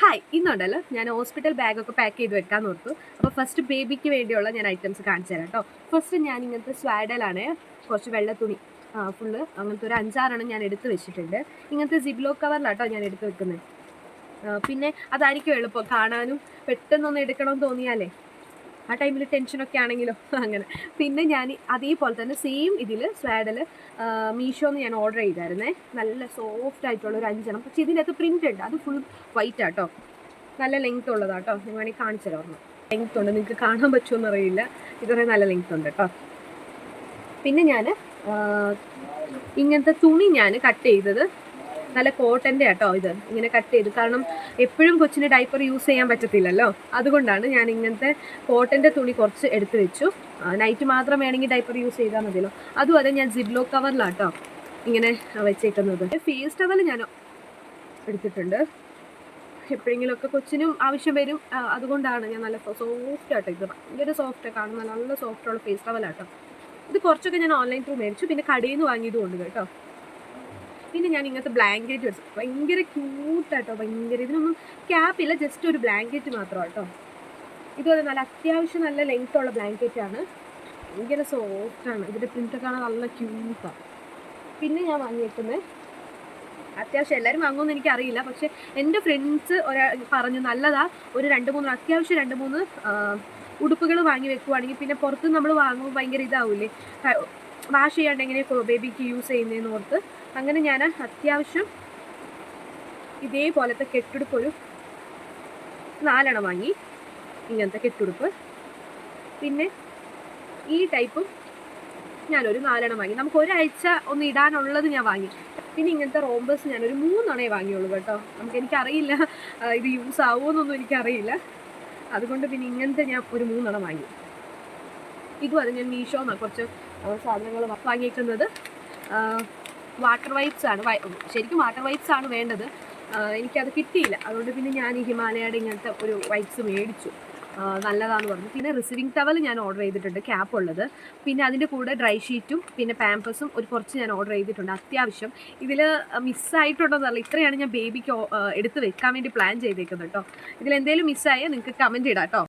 Hi, ഇന്നുണ്ടല്ലോ ഞാൻ hospital ബാഗൊക്കെ pack ചെയ്ത് വെക്കാൻ ഓർത്തു. അപ്പോൾ ഫസ്റ്റ് ബേബിക്ക് വേണ്ടിയുള്ള ഞാൻ ഐറ്റംസ് കാണിച്ചു തരാം കേട്ടോ. ഫസ്റ്റ് ഞാൻ ഇങ്ങനത്തെ സ്വാഡലാണ് കുറച്ച് വെള്ള തുണി ഫുള്ള് അങ്ങനത്തെ ഒരു 5-6 ഞാൻ എടുത്ത് വെച്ചിട്ടുണ്ട്. ഇങ്ങനത്തെ സിബ്ലോ കവറിലാട്ടോ ഞാൻ എടുത്ത് വെക്കുന്നത്. പിന്നെ അതായിരിക്കും എളുപ്പം കാണാനും, പെട്ടെന്നൊന്ന് എടുക്കണമെന്ന് തോന്നിയാലേ ആ ടൈമിൽ ടെൻഷനൊക്കെ ആണെങ്കിലോ അങ്ങനെ. പിന്നെ ഞാൻ അതേപോലെ തന്നെ സെയിം ഇതിൽ സ്വാഡൽ മീഷോന്ന് ഞാൻ ഓർഡർ ചെയ്തായിരുന്നേ. നല്ല സോഫ്റ്റ് ആയിട്ടുള്ള ഒരു 5 പക്ഷേ ഇതിനകത്ത് പ്രിൻ്റ് ഉണ്ട്. അത് ഫുൾ വൈറ്റ് ആട്ടോ, നല്ല ലെങ്ത് ഉള്ളതാട്ടോ. ഞാൻ വേണമെങ്കിൽ കാണിച്ചു തരാം. ലെങ്ത് ഉണ്ട്, നിങ്ങൾക്ക് കാണാൻ പറ്റുമെന്ന് അറിയില്ല. ഇതുവരെ നല്ല ലെങ്ത് ഉണ്ട് കേട്ടോ. പിന്നെ ഞാൻ ഇങ്ങനത്തെ തുണി ഞാൻ കട്ട് ചെയ്തത് നല്ല കോട്ടൻ്റെ ആട്ടോ. ഇത് ഇങ്ങനെ കട്ട് ചെയ്തു, കാരണം എപ്പോഴും കൊച്ചിന് ഡൈപ്പർ യൂസ് ചെയ്യാൻ പറ്റത്തില്ലല്ലോ. അതുകൊണ്ടാണ് ഞാൻ ഇങ്ങനത്തെ കോട്ടൻ്റെ തുണി കുറച്ച് എടുത്ത് വെച്ചു. നൈറ്റ് മാത്രം വേണമെങ്കിൽ ഡൈപ്പർ യൂസ് ചെയ്താൽ മതിയല്ലോ. അതും അതെ, ഞാൻ സിബ്ലോ കവറിലാട്ടോ ഇങ്ങനെ വെച്ചേക്കുന്നത്. ഫേസ് ടവൽ ഞാൻ എടുത്തിട്ടുണ്ട്. എപ്പോഴെങ്കിലുമൊക്കെ കൊച്ചിനും ആവശ്യം വരും, അതുകൊണ്ടാണ് ഞാൻ നല്ല സോഫ്റ്റ് ആട്ടോ. ഇത് ഭയങ്കര സോഫ്റ്റ് കാണുന്ന നല്ല സോഫ്റ്റുള്ള ഫേസ് ടവലാട്ടോ. ഇത് കുറച്ചൊക്കെ ഞാൻ ഓൺലൈൻ ത്രൂ മേടിച്ചു, പിന്നെ കടയിൽ നിന്ന് വാങ്ങിയതും ഉണ്ട് കേട്ടോ. പിന്നെ ഞാൻ ഇങ്ങനത്തെ ബ്ലാങ്കറ്റ് വെച്ചു, ഭയങ്കര ക്യൂട്ടാട്ടോ. ഭയങ്കര, ഇതിനൊന്നും ക്യാപ്പില്ല, ജസ്റ്റ് ഒരു ബ്ലാങ്കറ്റ് മാത്രം കേട്ടോ. ഇതുപോലെ നല്ല അത്യാവശ്യം നല്ല ലെങ്ത് ഉള്ള ബ്ലാങ്കറ്റാണ്, ഭയങ്കര സോഫ്റ്റാണ്. ഇതിൻ്റെ പ്രിൻ്റൊക്കെ കാണാൻ നല്ല ക്യൂട്ടാണ്. പിന്നെ ഞാൻ വാങ്ങിയേക്കുന്നത് അത്യാവശ്യം എല്ലാവരും വാങ്ങുമെന്ന് എനിക്കറിയില്ല, പക്ഷേ എൻ്റെ ഫ്രണ്ട്സ് പറഞ്ഞു നല്ലതാ. ഒരു 2-3 അത്യാവശ്യം 2-3 ഉടുപ്പുകൾ വാങ്ങി വെക്കുവാണെങ്കിൽ പിന്നെ പുറത്ത് നമ്മൾ വാങ്ങുമ്പോൾ ഭയങ്കര ഇതാവില്ലേ, വാഷ് ചെയ്യാണ്ട് എങ്ങനെ ബേബിക്ക് യൂസ് ചെയ്യുന്നതെന്ന് ഓർത്ത് അങ്ങനെ ഞാൻ അത്യാവശ്യം ഇതേപോലത്തെ കെട്ടുടുപ്പ് ഒരു 4 വാങ്ങി. ഇങ്ങനത്തെ കെട്ടുടുപ്പ്. പിന്നെ ഈ ടൈപ്പും ഞാനൊരു 4 വാങ്ങി. നമുക്ക് ഒരാഴ്ച ഒന്ന് ഇടാനുള്ളത് ഞാൻ വാങ്ങി. പിന്നെ ഇങ്ങനത്തെ റോംബേഴ്സ് ഞാനൊരു 3 വാങ്ങിയുള്ളൂ കേട്ടോ. എനിക്കറിയില്ല ഇത് യൂസ് ആവുമെന്നൊന്നും എനിക്കറിയില്ല, അതുകൊണ്ട് പിന്നെ ഇങ്ങനത്തെ ഞാൻ ഒരു 3 വാങ്ങി. ഇതും അത് ഞാൻ മീഷോന്നാണ് കുറച്ച് സാധനങ്ങൾ വാങ്ങിയേക്കുന്നത്. വാട്ടർ വൈപ്സ് ആണ്, ശരിക്കും വാട്ടർ വൈപ്സ് ആണ് വേണ്ടത്. എനിക്കത് കിട്ടിയില്ല, അതുകൊണ്ട് പിന്നെ ഞാൻ ഈ ഹിമാലയയുടെ ഇങ്ങനത്തെ ഒരു വൈപ്സ് മേടിച്ചു. നല്ലതാണെന്ന് പറഞ്ഞു. പിന്നെ റിസീവിങ് ടവൽ ഞാൻ ഓർഡർ ചെയ്തിട്ടുണ്ട്, ക്യാപ്പ് ഉള്ളത്. പിന്നെ അതിൻ്റെ കൂടെ ഡ്രൈ ഷീറ്റും പിന്നെ പാമ്പേഴ്സും കുറച്ച് ഞാൻ ഓർഡർ ചെയ്തിട്ടുണ്ട്. അത്യാവശ്യം ഇതിൽ മിസ്സായിട്ടുണ്ടോയെന്നല്ല, ഇത്രയാണ് ഞാൻ ബേബിക്ക് എടുത്ത് വെക്കാൻ വേണ്ടി പ്ലാൻ ചെയ്തേക്കുന്നത് കേട്ടോ. ഇതിലെന്തെങ്കിലും മിസ്സായാൽ നിങ്ങൾക്ക് കമൻറ്റ് ഇടാം കേട്ടോ.